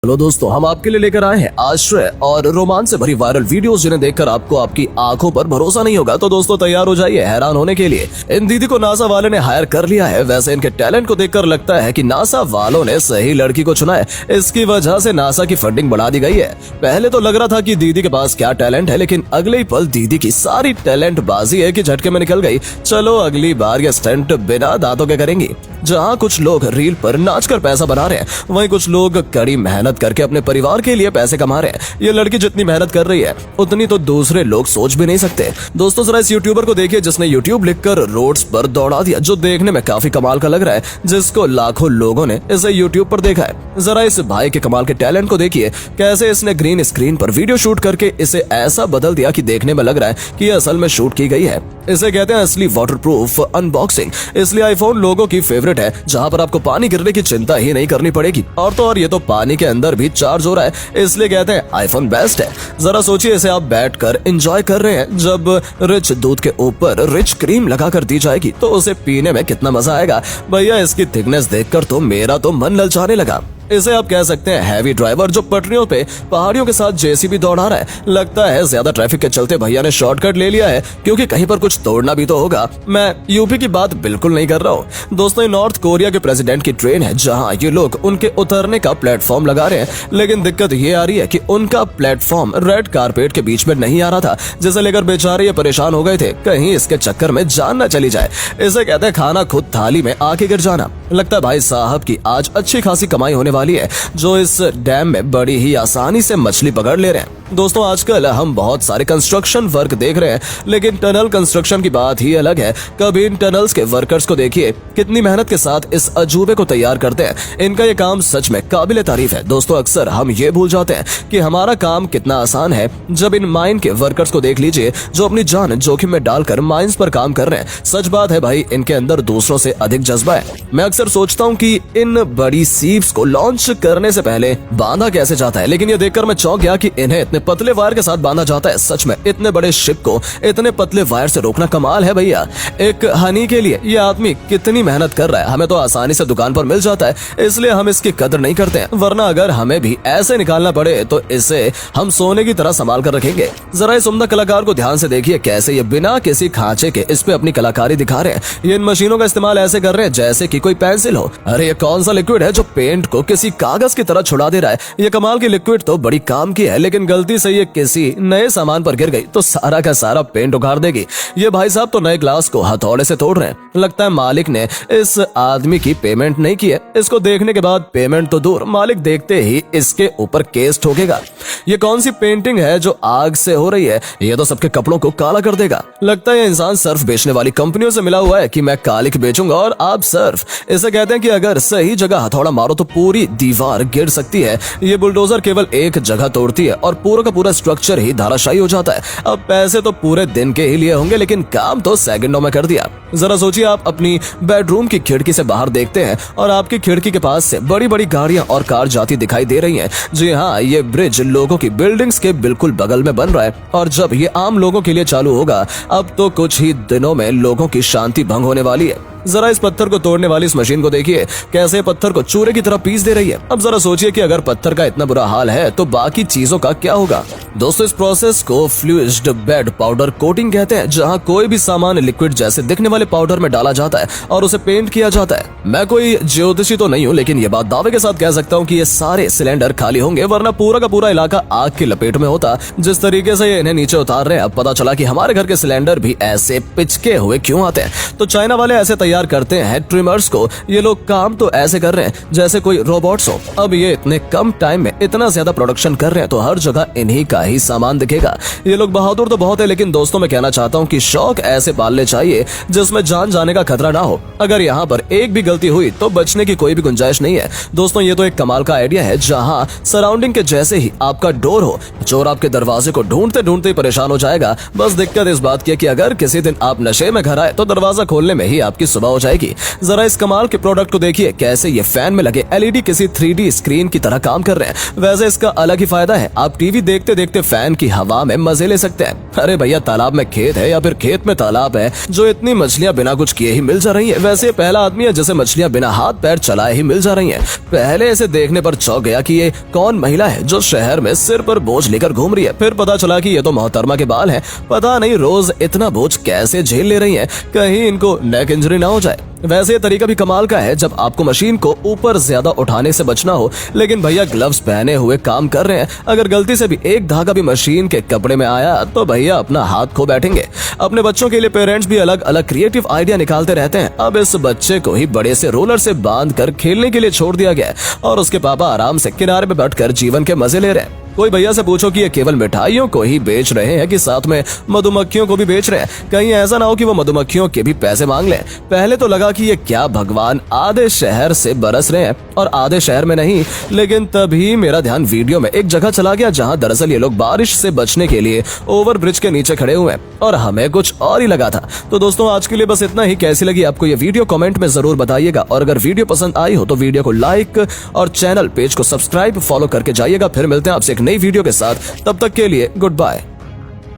Hello दोस्तों, हम आपके लिए लेकर आए हैं आश्चर्य और रोमांच से भरी वायरल वीडियोस जिन्हें देखकर आपको आपकी आंखों पर भरोसा नहीं होगा। तो दोस्तों तैयार हो जाइए हैरान होने के लिए। इन दीदी को नासा वाले ने हायर कर लिया है। वैसे इनके टैलेंट को देखकर लगता है कि नासा वालों ने सही लड़की को चुना है। इसकी वजह से नासा की फंडिंग बढ़ा दी गई है। पहले तो लग रहा था कि दीदी के पास क्या टैलेंट है, लेकिन अगले ही पल दीदी की सारी टैलेंट बाजी है कि झटके में निकल गई। चलो अगली बार ये स्टंट बिना दांतों के करेंगी। जहाँ कुछ लोग रील पर नाचकर पैसा बना रहे हैं, वहीं कुछ लोग कड़ी मेहनत करके अपने परिवार के लिए पैसे कमा रहे हैं। ये लड़की जितनी मेहनत कर रही है उतनी तो दूसरे लोग सोच भी नहीं सकते। दोस्तों जरा इस यूट्यूबर को देखिए जिसने यूट्यूब लिखकर रोड्स पर दौड़ा दिया, जो देखने में काफी कमाल का लग रहा है, जिसको लाखों लोगों ने इसे यूट्यूब पर देखा है। जरा इस भाई के कमाल के टैलेंट को देखिए, कैसे इसने ग्रीन स्क्रीन पर वीडियो शूट करके इसे ऐसा बदल दिया कि देखने में लग रहा है कि असल में शूट की गई है। इसे कहते हैं असली वाटरप्रूफ अनबॉक्सिंग। इसलिए आईफोन लोगों की फेवरेट है, जहां पर आपको पानी गिरने की चिंता ही नहीं करनी पड़ेगी। और तो और ये तो पानी के अंदर भी चार्ज हो रहा है, इसलिए कहते हैं आईफोन बेस्ट है। जरा सोचिए इसे आप बैठकर एंजॉय कर रहे हैं, जब रिच दूध के ऊपर रिच क्रीम लगाकर दी जाएगी तो उसे पीने में कितना मजा आएगा। भैया इसकी थिकनेस देखकर तो मेरा तो मन ललचाने लगा। इसे आप कह सकते हैं हैवी ड्राइवर, जो पटरियों पे पहाड़ियों के साथ जेसीबी दौड़ा रहा है। लगता है ज्यादा ट्रैफिक के चलते भैया ने शॉर्टकट ले लिया है, क्योंकि कहीं पर कुछ तोड़ना भी तो होगा। मैं यूपी की बात बिल्कुल नहीं कर रहा हूँ दोस्तों, ये नॉर्थ कोरिया के प्रेसिडेंट की ट्रेन है, जहाँ ये लोग उनके उतरने का प्लेटफॉर्म लगा रहे हैं। लेकिन दिक्कत ये आ रही है कि उनका प्लेटफॉर्म रेड कारपेट के बीच में नहीं आ रहा था, जिसे लेकर बेचारे ये परेशान हो गए थे, कहीं इसके चक्कर में जान न चली जाए। इसे कहते हैं खाना खुद थाली में आके गिर जाना। लगता है भाई साहब की आज अच्छी खासी कमाई होने वाली है, जो इस डैम में बड़ी ही आसानी से मछली पकड़ ले रहे हैं। दोस्तों आजकल हम बहुत सारे कंस्ट्रक्शन वर्क देख रहे हैं, लेकिन टनल कंस्ट्रक्शन की बात ही अलग है। कभी इन टनल्स के वर्कर्स को देखिए, कितनी मेहनत के साथ इस अजूबे को तैयार करते हैं। इनका ये काम सच में काबिले तारीफ है। दोस्तों अक्सर हम ये भूल जाते हैं कि हमारा काम कितना आसान है, जब इन माइन के वर्कर्स को देख लीजिए, जो अपनी जान जोखिम में डालकर माइंस पर काम कर रहे हैं। सच बात है भाई, इनके अंदर दूसरों से अधिक जज्बा है। मैं अक्सर सोचता हूँ कि इन बड़ी सीप्स को लॉन्च करने से पहले बांधा कैसे जाता है, लेकिन ये देखकर मैं चौंक गया कि इन्हें इतने पतले वायर के साथ बांधा जाता है। सच में इतने बड़े शिप को इतने पतले वायर से रोकना कमाल है भैया। एक हनी के लिए ये आदमी कितनी मेहनत कर रहा है। हमें तो आसानी से दुकान पर मिल जाता है, इसलिए हम इसकी कदर नहीं करते हैं, वरना अगर हमें भी ऐसे निकालना पड़े तो इसे हम सोने की तरह संभाल कर रखेंगे। जरा इस उम्दा कलाकार को ध्यान से देखिए, कैसे ये बिना किसी खांचे के इस पे अपनी कलाकारी दिखा रहे हैं। ये इन मशीनों का इस्तेमाल ऐसे कर रहे हैं जैसे कि कोई पेंसिल हो। अरे ये कौन सा लिक्विड है जो पेंट को किसी कागज की तरह छुड़ा दे रहा है। ये कमाल की लिक्विड तो बड़ी काम की है, लेकिन गलती से ये किसी नए सामान पर गिर गई तो सारा का सारा पेंट उखाड़ देगी। ये भाई साहब तो नए ग्लास को हथौड़े से तोड़ रहे हैं। लगता है मालिक ने इस आदमी की पेमेंट नहीं की है। इसको देखने के बाद पेमेंट तो दूर, मालिक देखते ही इसके ऊपर केस ठोकेगा। ये कौन सी पेंटिंग है जो आग से हो रही है? ये तो सबके कपड़ों को काला कर देगा। लगता है ये इंसान सर्फ बेचने वाली कंपनियों से मिला हुआ है कि मैं कालिक बेचूंगा और आप सर्फ। इसे कहते हैं कि अगर सही जगह हथौड़ा मारो तो पूरी दीवार गिर सकती है। ये बुलडोजर केवल एक जगह तोड़ती है और पूरा का पूरा स्ट्रक्चर ही धाराशायी हो जाता है। अब पैसे तो पूरे दिन के ही लिए होंगे, लेकिन काम तो सेकंडों में कर दिया। जरा सोचिए, आप अपनी बेडरूम की खिड़की से बाहर देखते हैं और आपकी खिड़की के पास से बड़ी बड़ी गाड़ियां और कार जाती दिखाई दे रही हैं। जी हाँ, ये ब्रिज लोगों की बिल्डिंग्स के बिल्कुल बगल में बन रहा है, और जब ये आम लोगों के लिए चालू होगा, अब तो कुछ ही दिनों में लोगों की शांति भंग होने वाली है। जरा इस पत्थर को तोड़ने वाली इस मशीन को देखिए, कैसे पत्थर को चूरे की तरह पीस दे रही है। अब जरा सोचिए कि अगर पत्थर का इतना बुरा हाल है तो बाकी चीजों का क्या होगा। दोस्तों इस प्रोसेस को फ्लूइड बेड पाउडर कोटिंग कहते हैं, जहां कोई भी सामान लिक्विड जैसे दिखने वाले पाउडर में डाला जाता है और उसे पेंट किया जाता है। मैं कोई ज्योतिषी तो नहीं हूँ, लेकिन ये बात दावे के साथ कह सकता हूँ कि ये सारे सिलेंडर खाली होंगे, वरना पूरा का पूरा इलाका आग की लपेट में होता। जिस तरीके से ये इन्हें नीचे उतार रहे हैं, अब पता चला कि हमारे घर के सिलेंडर भी ऐसे पिचके हुए क्यों आते हैं। तो चाइना वाले ऐसे तैयार करते हैं ट्रिमर्स को। ये लोग काम तो ऐसे कर रहे हैं जैसे कोई रोबोट्स हो। अब ये इतने कम टाइम में इतना ज्यादा प्रोडक्शन कर रहे हैं, तो हर जगह इन्हीं का ही सामान दिखेगा। ये लोग बहादुर तो बहुत है, लेकिन दोस्तों मैं कहना चाहता हूँ कि शौक ऐसे पालने चाहिए जिसमें जान जाने का खतरा ना हो। अगर यहाँ पर एक भी गलती हुई तो बचने की कोई भी गुंजाइश नहीं है। दोस्तों ये तो एक कमाल का आइडिया है, जहाँ सराउंडिंग के जैसे ही आपका डोर हो, चोर आपके दरवाजे को ढूंढते ढूंढते परेशान हो जाएगा। बस दिक्कत इस बात की है कि अगर किसी दिन आप नशे में घर आए तो दरवाजा खोलने में ही आपकी सुबह तबाह हो जाएगी। जरा इस कमाल के प्रोडक्ट को देखिए, कैसे ये फैन में लगे LED किसी 3D स्क्रीन की तरह काम कर रहे हैं। वैसे इसका अलग ही फायदा है, आप टीवी देखते देखते फैन की हवा में मजे ले सकते हैं। अरे भैया, तालाब में खेत है या फिर खेत में तालाब है, जो इतनी मछलियां बिना कुछ किए ही मिल जा रही है। वैसे पहला आदमी है जिसे मछलियां बिना हाथ पैर चलाए ही मिल जा रही है। पहले इसे देखने पर चौंक गया कि ये कौन महिला है जो शहर में सिर पर बोझ लेकर घूम रही है। फिर पता चला कि ये तो मोहतरमा के बाल हैं। पता नहीं रोज इतना बोझ कैसे झेल ले रही हैं, कहीं इनको नेक इंजरी ना हो जाए। वैसे ये तरीका भी कमाल का है, जब आपको मशीन को ऊपर ज्यादा उठाने से बचना हो, लेकिन भैया ग्लव्स पहने हुए काम कर रहे हैं। अगर गलती से भी एक धागा भी मशीन के कपड़े में आया तो भैया अपना हाथ खो बैठेंगे। अपने बच्चों के लिए पेरेंट्स भी अलग अलग क्रिएटिव आइडिया निकालते रहते हैं। अब इस बच्चे को ही बड़े से रोलर से बांध कर खेलने के लिए छोड़ दिया गया है और उसके पापा आराम से किनारे पे बैठकर जीवन के मजे ले रहे हैं। कोई भैया से पूछो कि ये केवल मिठाइयों को ही बेच रहे हैं कि साथ में मधुमक्खियों को भी बेच रहे हैं, कहीं ऐसा ना हो कि वो मधुमक्खियों के भी पैसे मांग लें। पहले तो लगा कि ये क्या भगवान, आधे शहर से बरस रहे हैं और आधे शहर में नहीं, लेकिन तभी मेरा ध्यान वीडियो में एक जगह चला गया जहां दरअसल ये लोग बारिश से बचने के लिए ओवर ब्रिज के नीचे खड़े हुए हैं और हमें कुछ और ही लगा था। तो दोस्तों आज के लिए बस इतना ही। कैसी लगी आपको ये वीडियो कमेंट में जरूर बताइएगा, और अगर वीडियो पसंद आई हो तो वीडियो को लाइक और चैनल पेज को सब्सक्राइब फॉलो करके जाइएगा। फिर मिलते हैं आपसे एक नई वीडियो के साथ, तब तक के लिए गुड बाय।